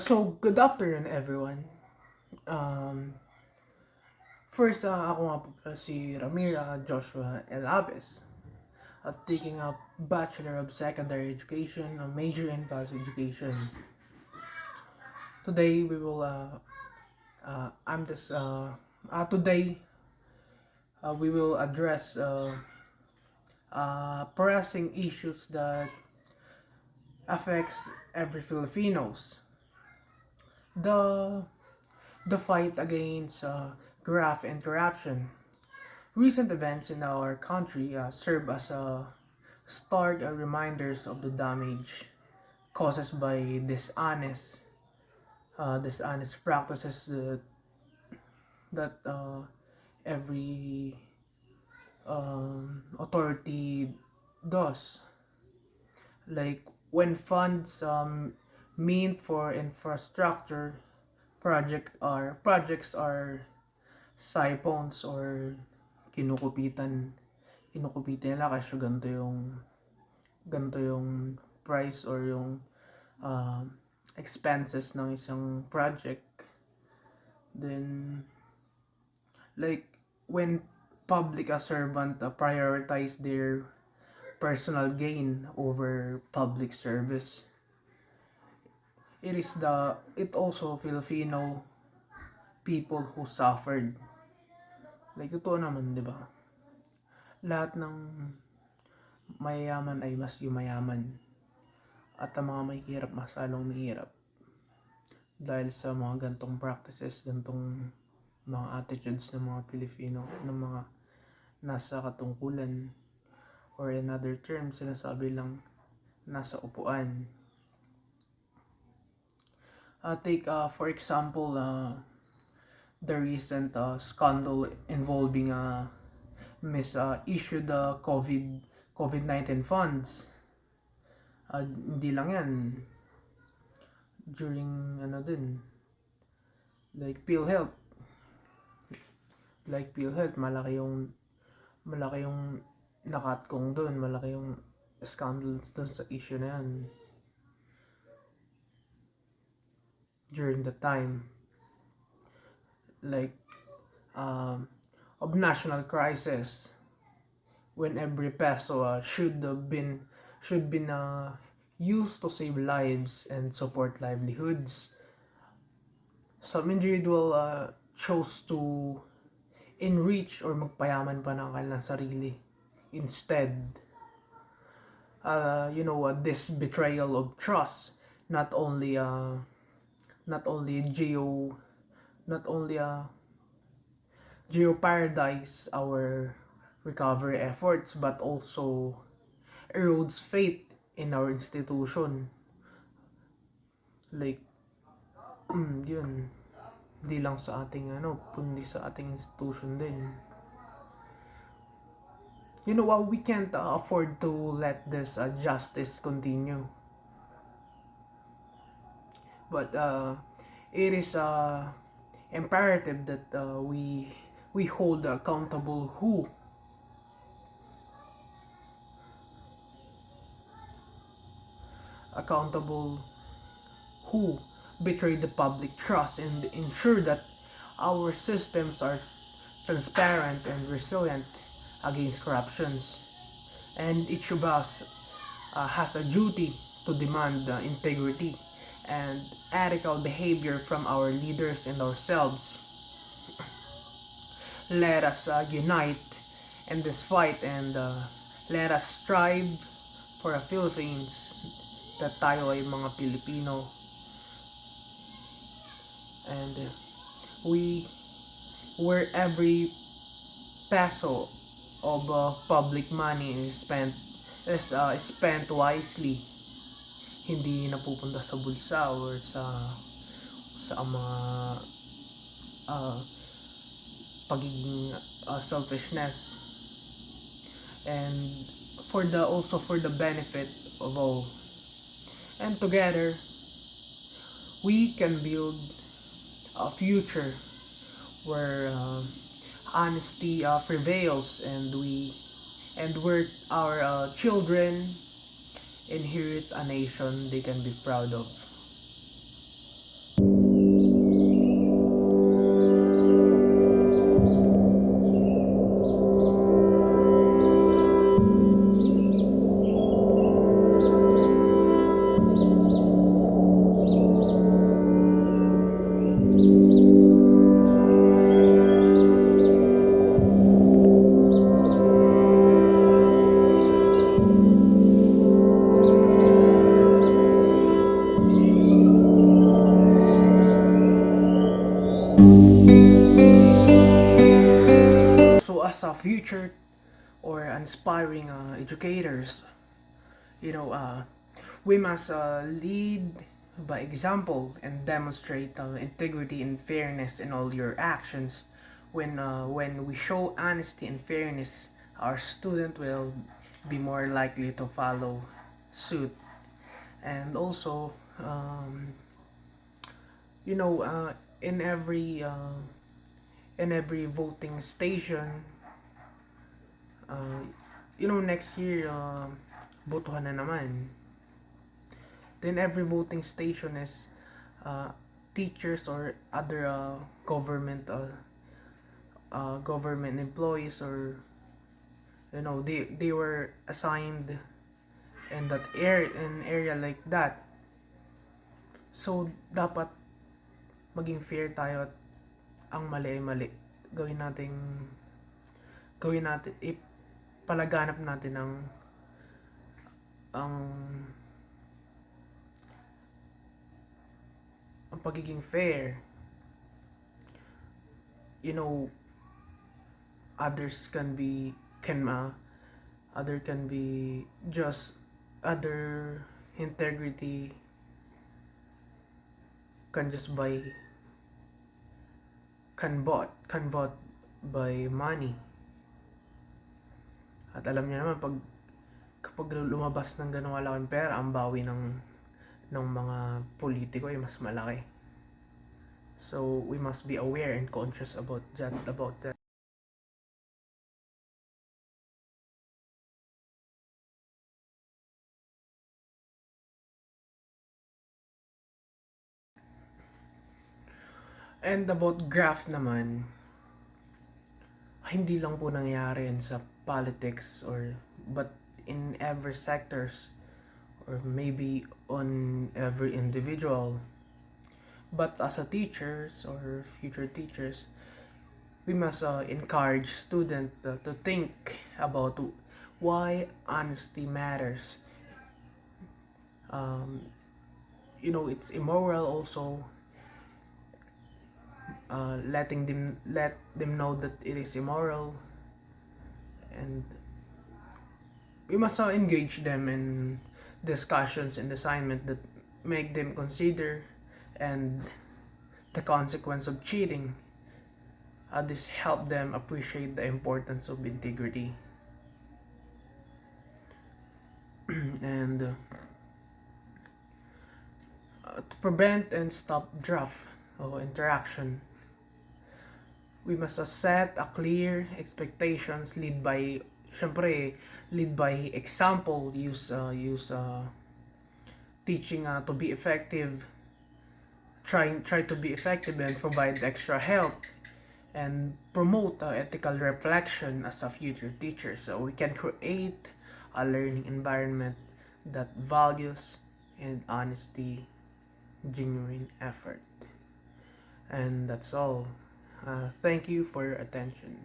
So good afternoon everyone. Um, First, ako nga po pala si Ramira Joshua Elabes at taking up Bachelor of Secondary Education, a major in College Education. Today we will I'm just today we will address pressing issues that affects every Filipinos. The the fight against graft and corruption. Recent events in our country serve as a stark reminders of the damage caused by dishonest practices that every authority does. Like when funds meant for infrastructure projects are siphons or kinukupitan kinukupitan nila kasi ganito yung price or yung uh, expenses ng isang project. Then like when public servant prioritize their personal gain over public service, it also Filipino people who suffered. Like totoo naman, 'di ba? Lahat ng mayayaman ay mas yumayaman at ang mga mahihirap mas lalong mahirap dahil sa mga gantong practices, gantong mga attitudes ng mga Pilipino, ng mga nasa katungkulan, or in other terms, sinasabi lang nasa upuan. Take for example the recent scandal involving issued COVID-19 funds. Hindi lang yan, during like PhilHealth. Malaki yung nakatkong doon, malaki yung scandals doon sa issue na yan during the time, like of national crisis, when every peso should been used to save lives and support livelihoods. Some individual chose to enrich or magpayaman pa ng kanilang sarili instead. This betrayal of trust not only jeopardize our recovery efforts but also erodes faith in our institution. Like yun, di lang sa ating kundi sa ating institution din. We can't afford to let this justice continue. But it is imperative that we hold accountable who betrayed the public trust and ensure that our systems are transparent and resilient against corruptions. And each of us has a duty to demand integrity and ethical behavior from our leaders and ourselves. Let us unite in this fight and let us strive for a Philippines that tayo ay mga Pilipino, and where every peso of public money is spent wisely, hindi napupunta sa bulsa or sa mga pagiging selfishness, and for the benefit of all. And together we can build a future where honesty prevails, and where our children inherit a nation they can be proud of. future or inspiring educators. We must lead by example and demonstrate integrity and fairness in all your actions. When we show honesty and fairness, our student will be more likely to follow suit. And also, you know, uh, in every uh, in every voting station, uh, next year, botohan na naman. Then every voting station is uh, teachers or other government employees, or they were assigned in that area like that. So dapat maging fair tayo, at ang mali ay mali. Gawin natin ipalaganap natin ang ang pagiging fair. Others can be just other integrity can just buy can bought by money. At alam niyo naman, kapag lumabas ng ganung kalaking pera, ang bawi ng mga politiko ay mas malaki. So we must be aware and conscious about that. And about graft naman, hindi lang po nangyayari yan sa politics, but in every sectors, or maybe on every individual. But as a teachers or future teachers, we must encourage students to think about why honesty matters. It's immoral also, let them know that it is immoral, and we must engage them in discussions and assignment that make them consider and the consequence of cheating. This help them appreciate the importance of integrity. And to prevent and stop draft or interaction, we must set a clear expectations, lead by example, use teaching to be effective, try to be effective and provide extra help, and promote ethical reflection as a future teacher, so we can create a learning environment that values and honesty, genuine effort. And that's all. Thank you for your attention.